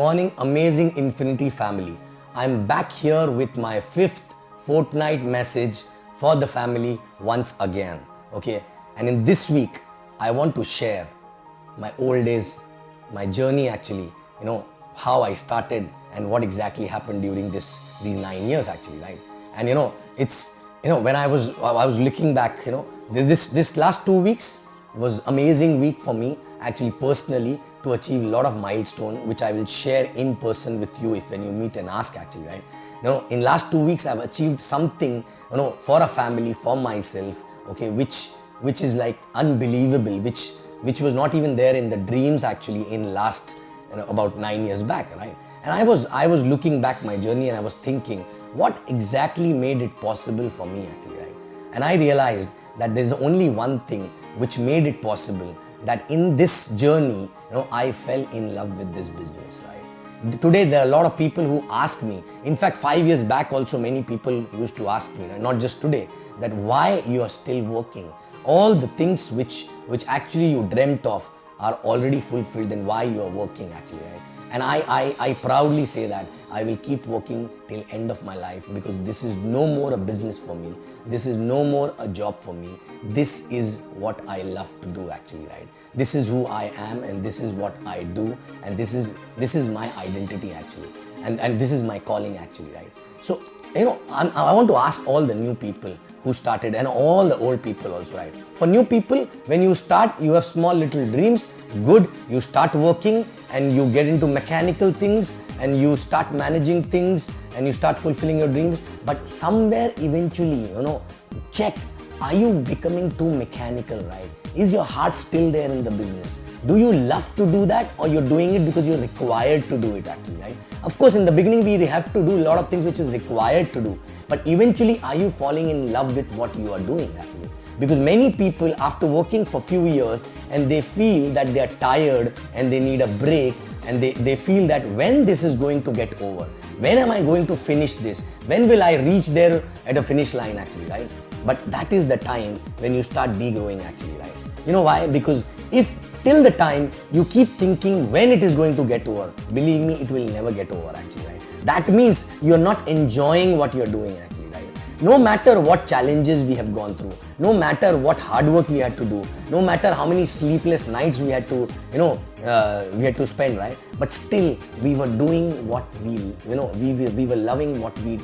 morning, amazing Infiniti family. I'm back here with my 5th fortnight message for the family once again. Okay, and in this week, I want to share my old days, my journey actually, how I started and what exactly happened during these 9 years actually, right? And it's, when I was looking back, this last 2 weeks was amazing week for me actually personally to achieve a lot of milestone which I will share in person with you if when you meet and ask actually, right? In last 2 weeks I've achieved something, for a family, for myself, okay, which is like unbelievable, which was not even there in the dreams actually in last about 9 years back, right? And I was looking back my journey and I was thinking what exactly made it possible for me actually, right? And I realized that there's only one thing which made it possible, that in this journey, I fell in love with this business, right? Today there are a lot of people who ask me, in fact 5 years back also many people used to ask me, not just today, that why you are still working. All the things which actually you dreamt of are already fulfilled, then why you are working actually, right? And I proudly say that I will keep working till end of my life, because this is no more a business for me. This is no more a job for me. This is what I love to do actually, right? This is who I am and this is what I do, and this is my identity actually, and this is my calling actually, right? So I want to ask all the new people who started and all the old people also, right? For new people, when you start, you have small little dreams, good, you start working and you get into mechanical things and you start managing things and you start fulfilling your dreams, but somewhere eventually, check, are you becoming too mechanical, right? Is your heart still there in the business? Do you love to do that, or you're doing it because you're required to do it actually, right? Of course, in the beginning, we have to do a lot of things which is required to do, but eventually, are you falling in love with what you are doing actually? Because many people, after working for few years and they feel that they are tired and they need a break, and they feel that when this is going to get over, when am I going to finish this? When will I reach there at a finish line actually, right? But that is the time when you start degrowing actually, right? You know why? Because if till the time you keep thinking when it is going to get over, believe me, it will never get over actually, right? That means you're not enjoying what you're doing actually, right? No matter what challenges we have gone through, no matter what hard work we had to do, no matter how many sleepless nights we had to, we had to spend, right? But still we were doing what we were loving what we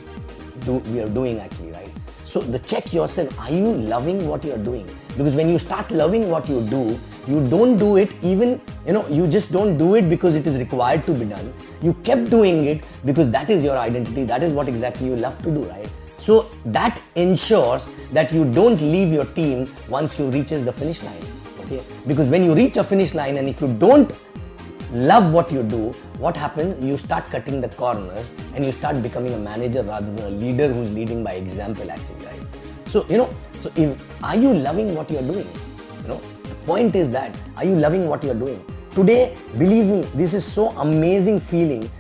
are doing actually, right? So check yourself, are you loving what you're doing? Because when you start loving what you do, you don't do it even, you just don't do it because it is required to be done. You kept doing it because that is your identity, that is what exactly you love to do, right? So that ensures that you don't leave your team once you reaches the finish line, okay? Because when you reach a finish line and if you don't love what you do, what happens? You start cutting the corners and you start becoming a manager rather than a leader who's leading by example actually, right? So, are you loving what you're doing? The point is that, are you loving what you're doing? Today, believe me, this is so amazing feeling,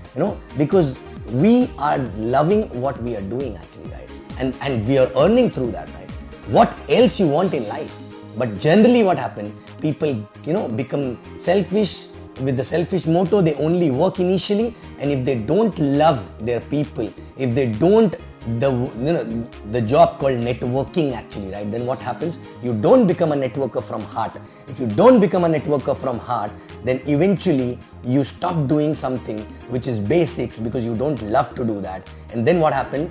because we are loving what we are doing actually, right? And we are earning through that, right? What else you want in life? But generally what happens, people, become selfish. With the selfish motto, they only work initially, and if they don't love their people, if they don't the job called networking actually, right? Then what happens? You don't become a networker from heart. If you don't become a networker from heart, then eventually you stop doing something which is basics because you don't love to do that. And then what happens?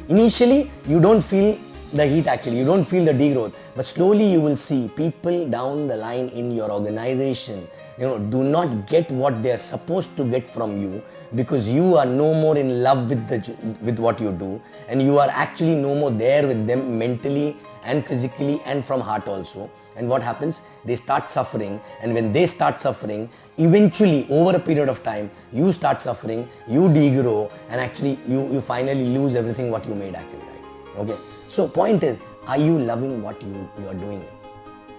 Initially, you don't feel the heat actually, you don't feel the degrowth, but slowly you will see people down the line in your organization, do not get what they are supposed to get from you, because you are no more in love with what you do, and you are actually no more there with them mentally and physically and from heart also. And what happens? They start suffering, and when they start suffering, eventually over a period of time, you start suffering, you degrow, and actually you finally lose everything what you made actually, right? Okay. So point is, are you loving what you are doing?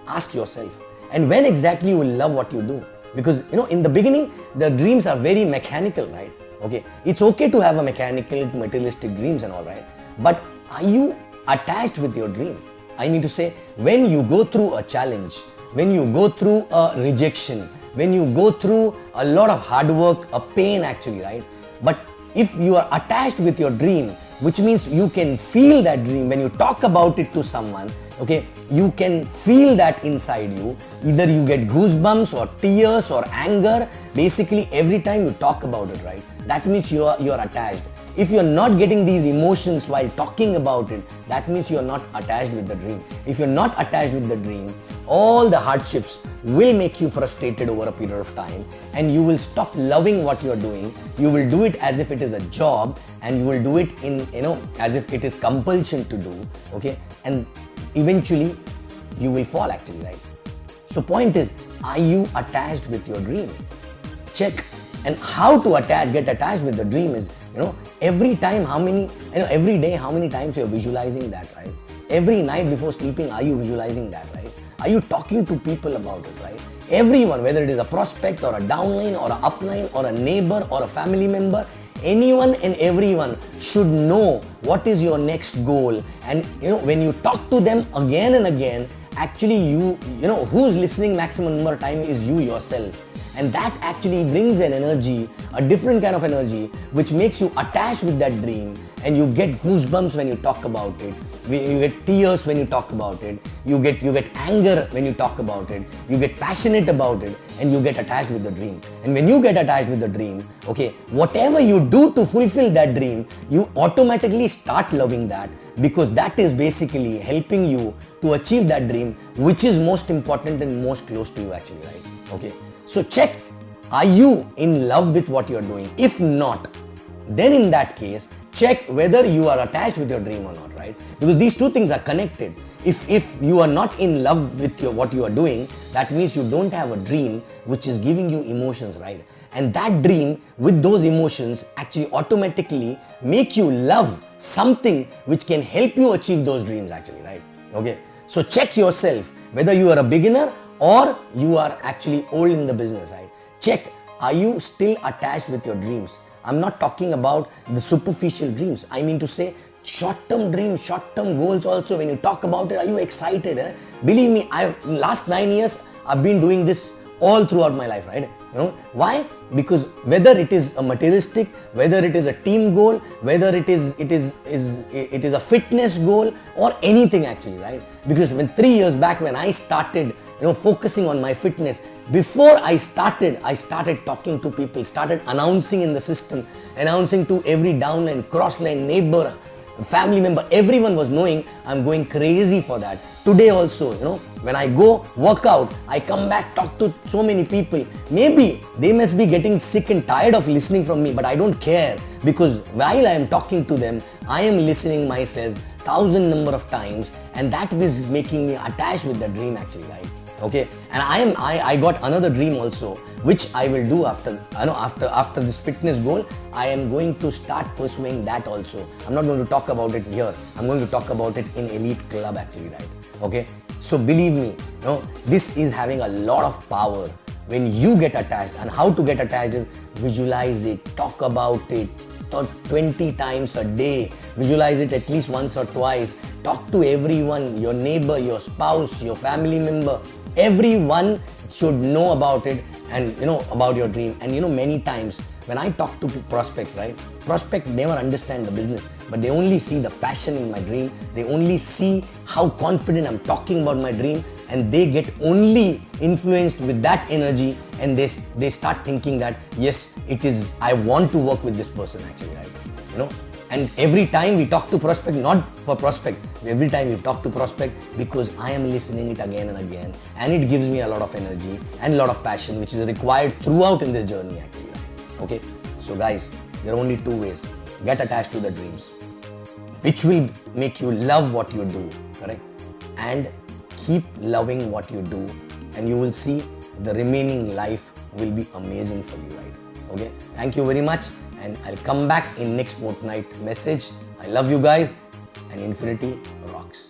Ask yourself. And when exactly you will love what you do? Because in the beginning, the dreams are very mechanical, right? Okay, it's okay to have a mechanical, materialistic dreams and all, right? But are you attached with your dream? I mean to say, when you go through a challenge, when you go through a rejection, when you go through a lot of hard work, a pain actually, right? But if you are attached with your dream, which means you can feel that dream when you talk about it to someone, okay, you can feel that inside you. Either you get goosebumps or tears or anger, basically every time you talk about it, right? That means you are attached. If you're not getting these emotions while talking about it, that means you're not attached with the dream. If you're not attached with the dream, all the hardships will make you frustrated over a period of time, and you will stop loving what you're doing. You will do it as if it is a job, and you will do it in, as if it is compulsion to do, okay? And eventually you will fall actually, right? So point is, are you attached with your dream? Check. And how to get attached with the dream is, every time every day how many times you're visualizing that, right? Every night before sleeping, are you visualizing that, right? Are you talking to people about it, right? Everyone, whether it is a prospect or a downline or an upline or a neighbor or a family member, anyone and everyone should know what is your next goal. And when you talk to them again and again, actually who's listening maximum number of time is you yourself. And that actually brings an energy, a different kind of energy, which makes you attached with that dream, and you get goosebumps when you talk about it. You get tears when you talk about it. You get anger when you talk about it. You get passionate about it, and you get attached with the dream. And when you get attached with the dream, okay, whatever you do to fulfill that dream, you automatically start loving that, because that is basically helping you to achieve that dream, which is most important and most close to you actually, right? Okay. So check, are you in love with what you're doing? If not, then in that case, check whether you are attached with your dream or not, right? Because these two things are connected. If you are not in love with what you are doing, that means you don't have a dream which is giving you emotions, right? And that dream with those emotions actually automatically make you love something which can help you achieve those dreams actually, right? Okay. So check yourself whether you are a beginner or you are actually old in the business, right? Check, are you still attached with your dreams? I'm not talking about the superficial dreams. I mean to say short-term dreams, short-term goals also. When you talk about it, are you excited? Believe me, last 9 years, I've been doing this all throughout my life, right? Why? Because whether it is a materialistic, whether it is a team goal, whether it is a fitness goal or anything actually, right? Because when 3 years back when I started focusing on my fitness, before I started talking to people, started announcing in the system, announcing to every downline, crossline, neighbor, family member, everyone was knowing I'm going crazy for that. Today also, when I go work out, I come back, talk to so many people. Maybe they must be getting sick and tired of listening from me, but I don't care, because while I am talking to them, I am listening myself 1,000 number of times, and that is making me attached with the dream actually, right? Okay, and I got another dream also, which I will do after this fitness goal. I am going to start pursuing that also. I'm not going to talk about it here. I'm going to talk about it in Elite Club actually, right? Okay, so believe me, this is having a lot of power when you get attached. And how to get attached is visualize it, talk about it 20 times a day, visualize it at least once or twice, talk to everyone, your neighbor, your spouse, your family member. Everyone should know about it and about your dream. And many times when I talk to prospects, right, prospect never understand the business, but they only see the passion in my dream. They only see how confident I'm talking about my dream, and they get only influenced with that energy, and they start thinking that yes, it is, I want to work with this person actually, right? And every time we talk to prospect, not for prospect, every time we talk to prospect, because I am listening it again and again, and it gives me a lot of energy and a lot of passion, which is required throughout in this journey actually. Okay, so guys, there are only two ways. Get attached to the dreams, which will make you love what you do, correct? And keep loving what you do, and you will see the remaining life will be amazing for you, right? Okay, thank you very much, and I'll come back in next fortnight message. I love you guys, and Infiniti rocks.